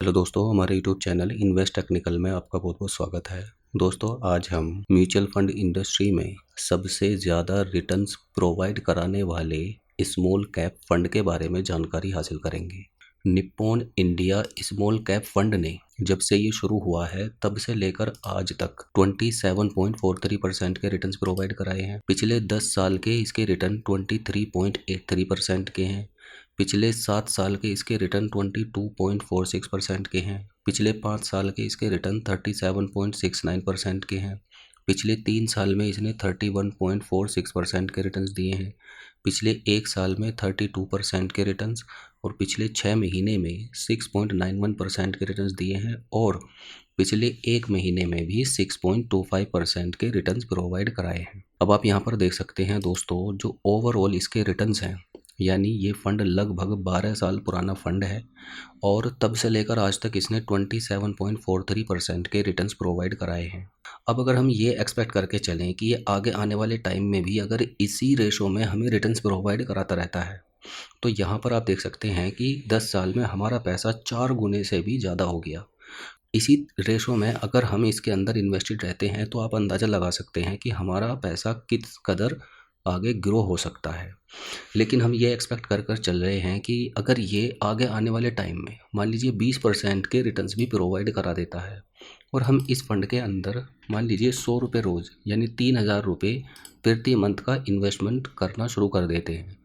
Hello दोस्तों, हमारे YouTube channel invest technical में आपका बहुत बहुत स्वागत है। दोस्तों, आज हम म्यूचुअल फंड इंडस्ट्री में सबसे ज़्यादा रिटर्न्स प्रोवाइड कराने वाले स्मॉल कैप फंड के बारे में जानकारी हासिल करेंगे। Nippon India small cap fund ने जब से ये शुरू हुआ है तब से लेकर आज तक 27.43% के रिटर्न्स प्रोवाइड कराए हैं। पिछले 10 साल के इसके रिटर्न 23.83% के हैं। पिछले 7 साल के इसके रिटर्न 22.46% के हैं। पिछले 5 साल के इसके रिटर्न 37.69% के हैं। पिछले 3 साल में इसने 31.46% के रिटर्न्स दिए हैं। पिछले 1 साल में 32% के रिटर्न्स और पिछले 6 महीने में 6.91% के रिटर्न्स दिए हैं और पिछले 1 महीने में भी 6.25% के रिटर्न्स प्रोवाइड कराए हैं। अब आप यहाँ पर देख सकते हैं दोस्तों, जो ओवरऑल इसके रिटर्न्स हैं, यानी ये फ़ंड लगभग 12 साल पुराना फ़ंड है और तब से लेकर आज तक इसने 27.43% के रिटर्न्स प्रोवाइड कराए हैं। अब अगर हम ये एक्सपेक्ट करके चलें कि ये आगे आने वाले टाइम में भी अगर इसी रेशो में हमें रिटर्न्स प्रोवाइड कराता रहता है, तो यहाँ पर आप देख सकते हैं कि 10 साल में हमारा पैसा 4 गुने से भी ज़्यादा हो गया। इसी रेशो में अगर हम इसके अंदर इन्वेस्टेड रहते हैं तो आप अंदाज़ा लगा सकते हैं कि हमारा पैसा किस कदर आगे ग्रो हो सकता है। लेकिन हम ये एक्सपेक्ट कर चल रहे हैं कि अगर ये आगे आने वाले टाइम में मान लीजिए 20% के रिटर्न्स भी प्रोवाइड करा देता है और हम इस फंड के अंदर मान लीजिए 100 रुपये रोज़ यानी 3,000 रुपये प्रति मंथ का इन्वेस्टमेंट करना शुरू कर देते हैं,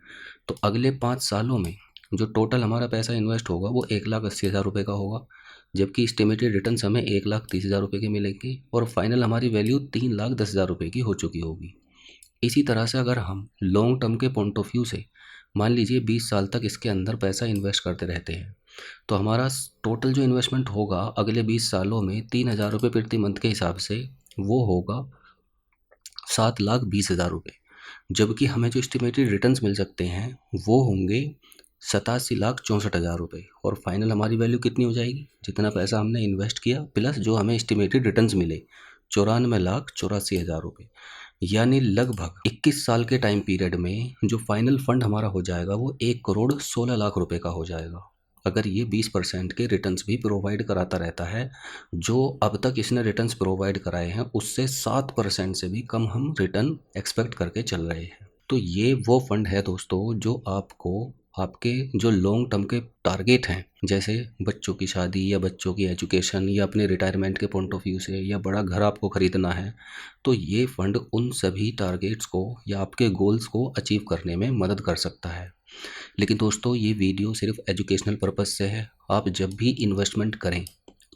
तो अगले 5 सालों में जो टोटल हमारा पैसा इन्वेस्ट होगा वो 1,80,000 रुपये का होगा, जबकि इस्टीमेटेड रिटर्न्स हमें 1,30,000 रुपये के मिलेंगे और फाइनल हमारी वैल्यू 3,10,000 रुपये की हो चुकी होगी। इसी तरह से अगर हम लॉन्ग टर्म के पॉइंट ऑफ व्यू से मान लीजिए 20 साल तक इसके अंदर पैसा इन्वेस्ट करते रहते हैं, तो हमारा टोटल जो इन्वेस्टमेंट होगा अगले 20 सालों में 3,000 रुपये प्रति मंथ के हिसाब से वो होगा 7,20,000 रुपये, जबकि हमें जो एस्टिमेटेड रिटर्न्स मिल सकते हैं वो होंगे 87,64,000 रुपये और फाइनल हमारी वैल्यू कितनी हो जाएगी, जितना पैसा हमने इन्वेस्ट किया प्लस जो हमें एस्टिमेटेड रिटर्न्स मिले 94,84,000 रुपये, यानी लगभग 21 साल के टाइम पीरियड में जो फाइनल फंड हमारा हो जाएगा वो 1,16,00,000 रुपये का हो जाएगा, अगर ये 20% के रिटर्न्स भी प्रोवाइड कराता रहता है। जो अब तक इसने रिटर्न्स प्रोवाइड कराए हैं उससे 7% से भी कम हम रिटर्न एक्सपेक्ट करके चल रहे हैं। तो ये वो फंड है दोस्तों जो आपको आपके जो लॉन्ग टर्म के टारगेट हैं, जैसे बच्चों की शादी या बच्चों की एजुकेशन या अपने रिटायरमेंट के पॉइंट ऑफ व्यू से या बड़ा घर आपको ख़रीदना है, तो ये फ़ंड उन सभी टारगेट्स को या आपके गोल्स को अचीव करने में मदद कर सकता है। लेकिन दोस्तों, ये वीडियो सिर्फ एजुकेशनल पर्पज़ से है। आप जब भी इन्वेस्टमेंट करें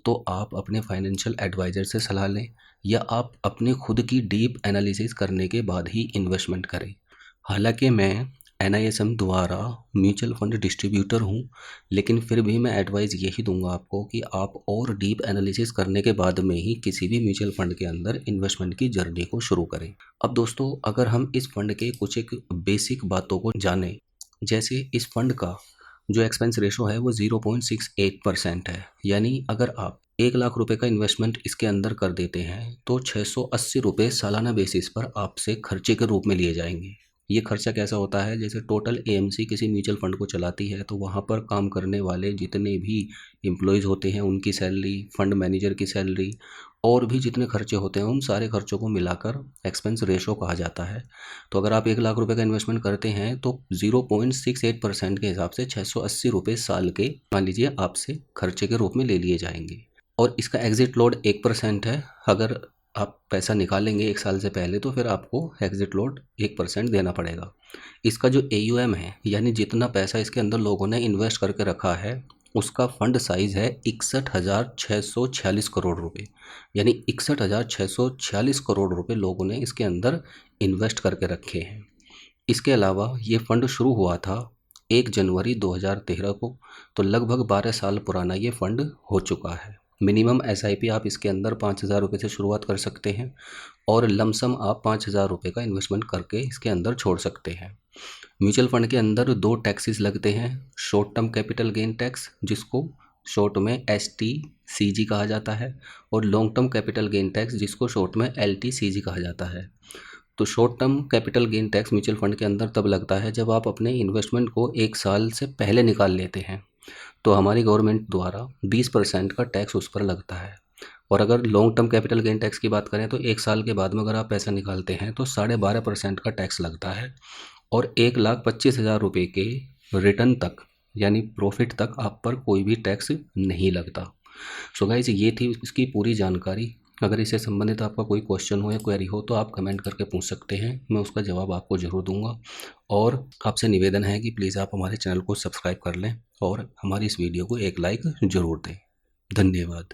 तो आप अपने फाइनेंशियल एडवाइज़र से सलाह लें या आप अपनी खुद की डीप एनालिसिस करने के बाद ही इन्वेस्टमेंट करें। हालांकि मैं NISM द्वारा म्यूचुअल फंड डिस्ट्रीब्यूटर हूं, लेकिन फिर भी मैं एडवाइस यही दूंगा आपको कि आप और डीप एनालिसिस करने के बाद में ही किसी भी म्यूचुअल फंड के अंदर इन्वेस्टमेंट की जर्नी को शुरू करें। अब दोस्तों, अगर हम इस फंड के कुछ एक बेसिक बातों को जानें, जैसे इस फंड का जो एक्सपेंस रेशो है वो 0.68% है, यानी अगर आप 1,00,000 रुपये का इन्वेस्टमेंट इसके अंदर कर देते हैं तो 680 रुपये सालाना बेसिस पर आपसे खर्चे के रूप में लिए जाएंगे। ये खर्चा कैसा होता है, जैसे टोटल AMC किसी म्यूचुअल फंड को चलाती है तो वहाँ पर काम करने वाले जितने भी एम्प्लॉयज़ होते हैं उनकी सैलरी, फंड मैनेजर की सैलरी और भी जितने खर्चे होते हैं उन सारे खर्चों को मिलाकर एक्सपेंस रेशो कहा जाता है। तो अगर आप 1,00,000 रुपये का इन्वेस्टमेंट करते हैं तो 0.68% के हिसाब से 680 रुपये साल के मान लीजिए आपसे खर्चे के रूप में ले लिए जाएंगे और इसका एग्जिट लोड 1% है। अगर आप पैसा निकालेंगे 1 साल से पहले तो फिर आपको एग्जिट लोड 1% देना पड़ेगा। इसका जो AUM है, यानी जितना पैसा इसके अंदर लोगों ने इन्वेस्ट करके रखा है, उसका फंड साइज़ है 61,646 करोड़ रुपए, यानी 61,646 करोड़ रुपए लोगों ने इसके अंदर इन्वेस्ट करके रखे हैं। इसके अलावा ये फ़ंड शुरू हुआ था 1 जनवरी 2013 को, तो लगभग 12 साल पुराना ये फ़ंड हो चुका है। मिनिमम SIP आप इसके अंदर 5,000 रुपये से शुरुआत कर सकते हैं और लमसम आप 5,000 रुपये का इन्वेस्टमेंट करके इसके अंदर छोड़ सकते हैं। म्यूचुअल फंड के अंदर 2 टैक्सेस लगते हैं, short term capital gain tax जिसको शॉर्ट में STCG कहा जाता है और long term capital gain tax जिसको शॉर्ट में LTCG कहा जाता है। तो short term capital gain tax mutual fund के अंदर तब लगता है जब आप अपने इन्वेस्टमेंट को 1 साल से पहले निकाल लेते हैं, तो हमारी गवर्नमेंट द्वारा 20% का टैक्स उस पर लगता है। और अगर long term capital gain tax की बात करें तो 1 साल के बाद में अगर आप पैसा निकालते हैं तो 12.5% का टैक्स लगता है। और 1,25,000 रुपये के रिटर्न तक यानी प्रॉफिट तक आप पर कोई भी टैक्स नहीं लगता। सो गाइस, ये थी इसकी पूरी जानकारी। अगर इससे संबंधित आपका कोई क्वेश्चन हो या क्वेरी हो तो आप कमेंट करके पूछ सकते हैं, मैं उसका जवाब आपको ज़रूर दूंगा। और आपसे निवेदन है कि प्लीज़ आप हमारे चैनल को सब्सक्राइब कर लें और हमारी इस वीडियो को एक लाइक ज़रूर दें। धन्यवाद।